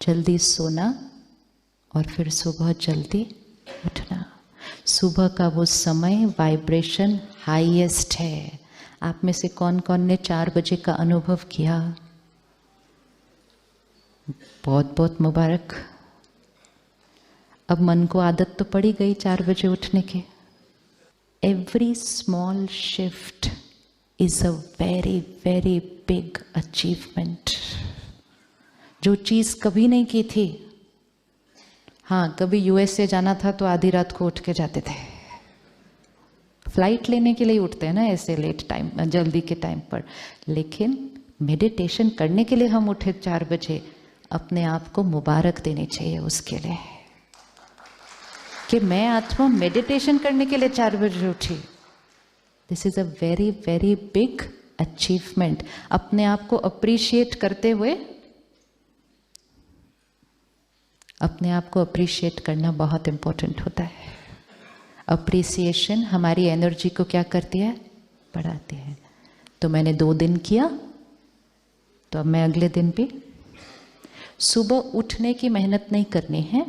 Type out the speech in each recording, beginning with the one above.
जल्दी सोना और फिर सुबह जल्दी उठना। सुबह का वो समय वाइब्रेशन हाईएस्ट है। आप में से कौन कौन ने 4 बजे का अनुभव किया? बहुत बहुत मुबारक। अब मन को आदत तो पड़ी गई 4 बजे उठने की। Every small shift is a very very big achievement. जो चीज कभी नहीं की थी, हाँ कभी यूएसए जाना था तो आधी रात को उठ के जाते थे, फ्लाइट लेने के लिए उठते हैं ना ऐसे लेट टाइम, जल्दी के टाइम पर। लेकिन मेडिटेशन करने के लिए हम उठे 4 बजे, अपने आप को मुबारक देनी चाहिए उसके लिए कि मैं आत्मा मेडिटेशन करने के लिए 4 बजे उठी। This is a very very big achievement. अपने आप को अप्रिशिएट करते हुए, अपने आप को अप्रिशिएट करना बहुत इंपॉर्टेंट होता है। अप्रिसिएशन हमारी एनर्जी को क्या करती है? बढ़ाती है। तो मैंने 2 दिन किया, तो अब मैं अगले दिन भी। सुबह उठने की मेहनत नहीं करनी है,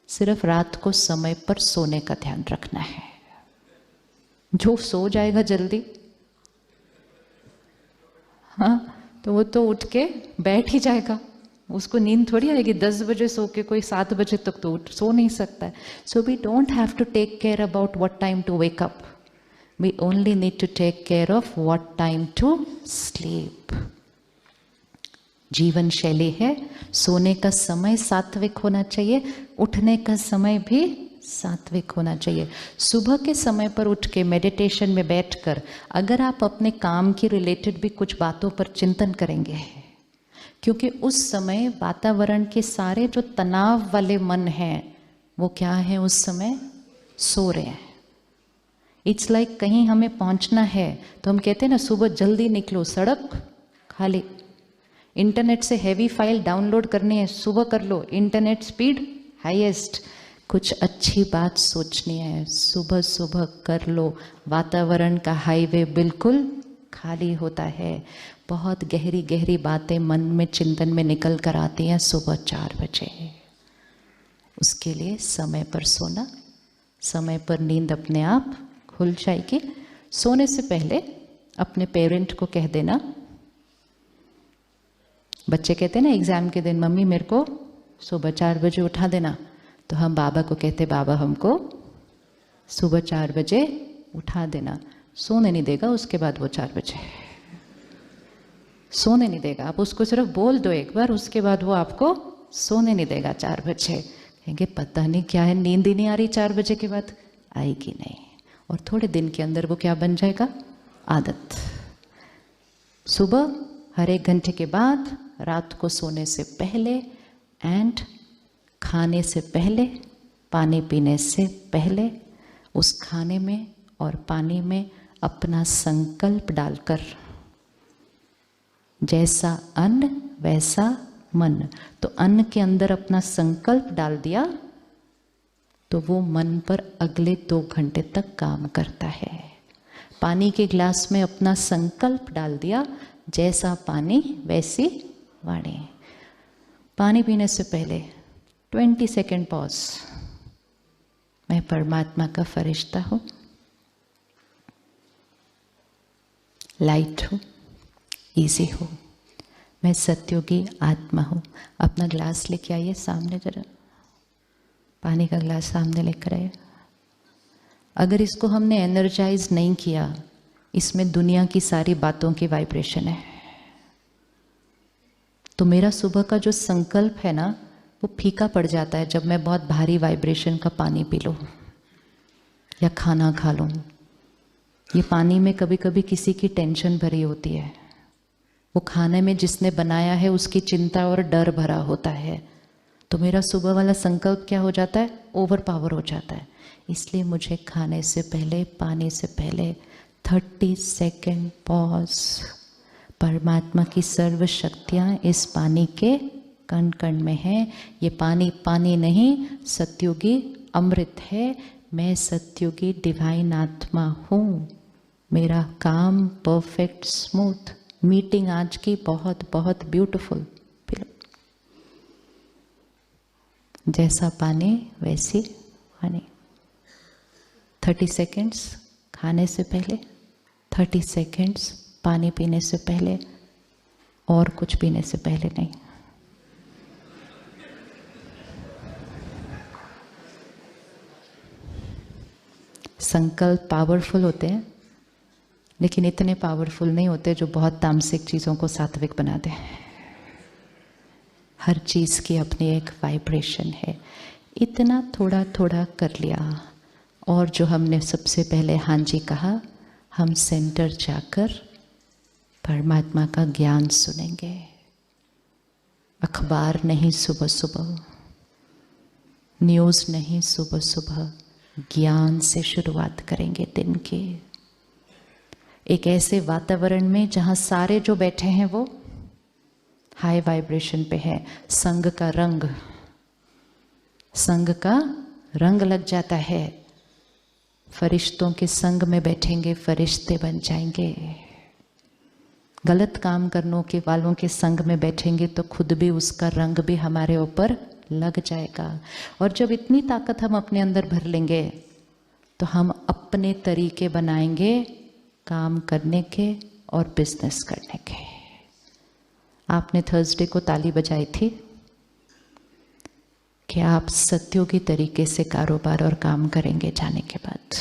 सिर्फ रात को समय पर सोने का ध्यान रखना है। जो सो जाएगा जल्दी, हाँ तो वो तो उठ के बैठ ही जाएगा, उसको नींद थोड़ी आएगी। 10 बजे सो के कोई 7 बजे तक तो सो नहीं सकता है। So we don't have to take care about what time to wake up, we only need to take care of what time to sleep. जीवन शैली है, सोने का समय सात्विक होना चाहिए, उठने का समय भी सात्विक होना चाहिए। सुबह के समय पर उठ के मेडिटेशन में बैठकर अगर आप अपने काम की रिलेटेड भी कुछ बातों पर चिंतन करेंगे, क्योंकि उस समय वातावरण के सारे जो तनाव वाले मन हैं वो क्या है, उस समय सो रहे हैं। इट्स लाइक कहीं हमें पहुंचना है तो हम कहते हैं ना सुबह जल्दी निकलो, सड़क खाली। इंटरनेट से हैवी फाइल डाउनलोड करनी है, सुबह कर लो, इंटरनेट स्पीड हाईएस्ट। कुछ अच्छी बात सोचनी है, सुबह सुबह कर लो। वातावरण का हाईवे बिल्कुल खाली होता है। बहुत गहरी गहरी बातें मन में चिंतन में निकल कर आती हैं सुबह 4 बजे। उसके लिए समय पर सोना, समय पर नींद अपने आप खुल जाएगी। सोने से पहले अपने पेरेंट को कह देना, बच्चे कहते हैं ना एग्जाम के दिन, मम्मी मेरे को सुबह 4 बजे उठा देना, तो हम बाबा को कहते, बाबा हमको सुबह 4 बजे उठा देना। सोने नहीं देगा उसके बाद वो 4 बजे सोने नहीं देगा। आप उसको सिर्फ बोल दो एक बार, उसके बाद वो आपको सोने नहीं देगा 4 बजे। कहेंगे पता नहीं क्या है, नींद ही नहीं आ रही 4 बजे के बाद। आएगी नहीं, और थोड़े दिन के अंदर वो क्या बन जाएगा, आदत। सुबह हर 1 घंटे के बाद, रात को सोने से पहले एंड खाने से पहले, पानी पीने से पहले, उस खाने में और पानी में अपना संकल्प डालकर, जैसा अन्न वैसा मन। तो अन्न के अंदर अपना संकल्प डाल दिया तो वो मन पर अगले 2 घंटे तक काम करता है। पानी के गिलास में अपना संकल्प डाल दिया, जैसा पानी वैसी वाणी। पानी पीने से पहले 20 सेकेंड पॉज। मैं परमात्मा का फरिश्ता हूँ, लाइट हूँ, इजी हूँ, मैं सत्योगी आत्मा हूँ। अपना ग्लास लेके आइए सामने, जरा पानी का ग्लास सामने लेकर आइए। अगर इसको हमने एनर्जाइज नहीं किया, इसमें दुनिया की सारी बातों की वाइब्रेशन है। तो मेरा सुबह का जो संकल्प है ना, वो फीका पड़ जाता है जब मैं बहुत भारी वाइब्रेशन का पानी पी लूँ या खाना खा लूँ। ये पानी में कभी कभी किसी की टेंशन भरी होती है, वो खाने में जिसने बनाया है उसकी चिंता और डर भरा होता है। तो मेरा सुबह वाला संकल्प क्या हो जाता है, ओवर पावर हो जाता है। इसलिए मुझे खाने से पहले, पानी से पहले 30 सेकेंड पॉज। परमात्मा की सर्व शक्तियाँ इस पानी के कण कण में है। ये पानी पानी नहीं, सत्युगी अमृत है। मैं सत्युगी डिवाइन आत्मा हूँ। मेरा काम परफेक्ट स्मूथ। मीटिंग आज की बहुत बहुत ब्यूटीफुल। जैसा पानी वैसी वाणी। 30 सेकेंड्स खाने से पहले, 30 सेकेंड्स पानी पीने से पहले, और कुछ पीने से पहले नहीं। संकल्प पावरफुल होते हैं, लेकिन इतने पावरफुल नहीं होते जो बहुत तामसिक चीज़ों को सात्विक बना दें। हर चीज़ की अपनी एक वाइब्रेशन है। इतना थोड़ा थोड़ा कर लिया, और जो हमने सबसे पहले हाँ जी कहा, हम सेंटर जाकर परमात्मा का ज्ञान सुनेंगे। अखबार नहीं सुबह सुबह, न्यूज़ नहीं सुबह सुबह, ज्ञान से शुरुआत करेंगे दिन की। एक ऐसे वातावरण में जहाँ सारे जो बैठे हैं वो हाई वाइब्रेशन पे है। संग का रंग लग जाता है। फरिश्तों के संग में बैठेंगे, फरिश्ते बन जाएंगे। गलत काम करने के वालों के संग में बैठेंगे तो खुद भी उसका रंग भी हमारे ऊपर लग जाएगा। और जब इतनी ताकत हम अपने अंदर भर लेंगे तो हम अपने तरीके बनाएंगे काम करने के और बिजनेस करने के। आपने थर्सडे को ताली बजाई थी कि आप सत्योगी तरीके से कारोबार और काम करेंगे जाने के बाद।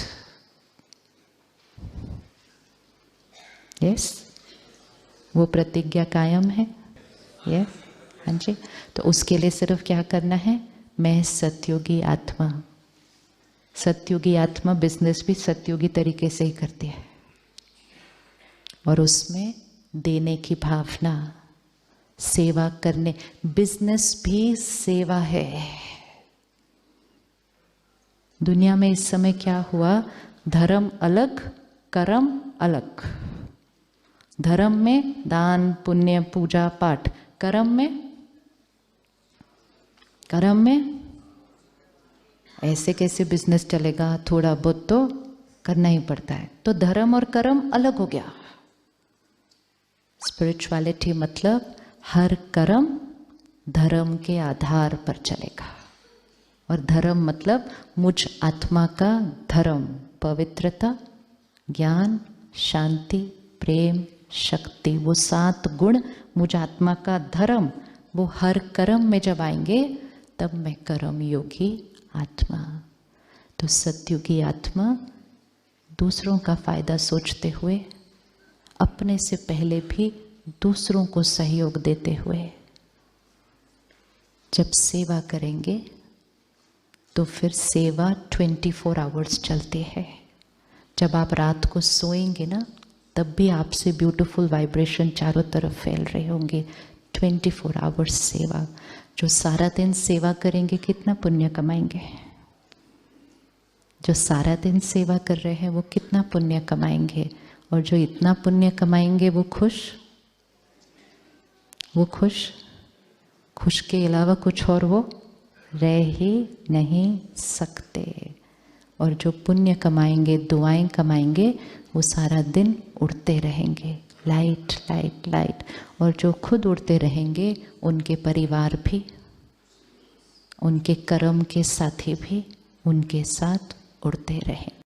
यस, वो प्रतिज्ञा कायम है। यस, हाँ जी। तो उसके लिए सिर्फ क्या करना है, मैं सत्योगी आत्मा। सत्योगी आत्मा बिजनेस भी सत्योगी तरीके से ही करती है, और उसमें देने की भावना, सेवा करने। बिजनेस भी सेवा है। दुनिया में इस समय क्या हुआ, धर्म अलग, कर्म अलग। धर्म में दान पुण्य पूजा पाठ, कर्म में ऐसे कैसे बिजनेस चलेगा, थोड़ा बहुत तो करना ही पड़ता है। तो धर्म और कर्म अलग हो गया। स्पिरिचुअलिटी मतलब हर कर्म धर्म के आधार पर चलेगा, और धर्म मतलब मुझ आत्मा का धर्म, पवित्रता, ज्ञान, शांति, प्रेम, शक्ति, वो 7 गुण मुझ आत्मा का धर्म, वो हर कर्म में जब आएंगे तब मैं कर्म योगी आत्मा। तो सत्युगी आत्मा दूसरों का फायदा सोचते हुए, अपने से पहले भी दूसरों को सहयोग देते हुए जब सेवा करेंगे तो फिर सेवा 24 आवर्स चलती है। जब आप रात को सोएंगे ना, तब भी आपसे ब्यूटीफुल वाइब्रेशन चारों तरफ फैल रहे होंगे। 24 आवर्स सेवा। जो सारा दिन सेवा करेंगे कितना पुण्य कमाएंगे। जो सारा दिन सेवा कर रहे हैं वो कितना पुण्य कमाएंगे। और जो इतना पुण्य कमाएंगे वो खुश के अलावा कुछ और वो रह ही नहीं सकते। और जो पुण्य कमाएंगे, दुआएं कमाएंगे, वो सारा दिन उड़ते रहेंगे, लाइट लाइट लाइट। और जो खुद उड़ते रहेंगे उनके परिवार भी, उनके कर्म के साथी भी उनके साथ उड़ते रहेंगे।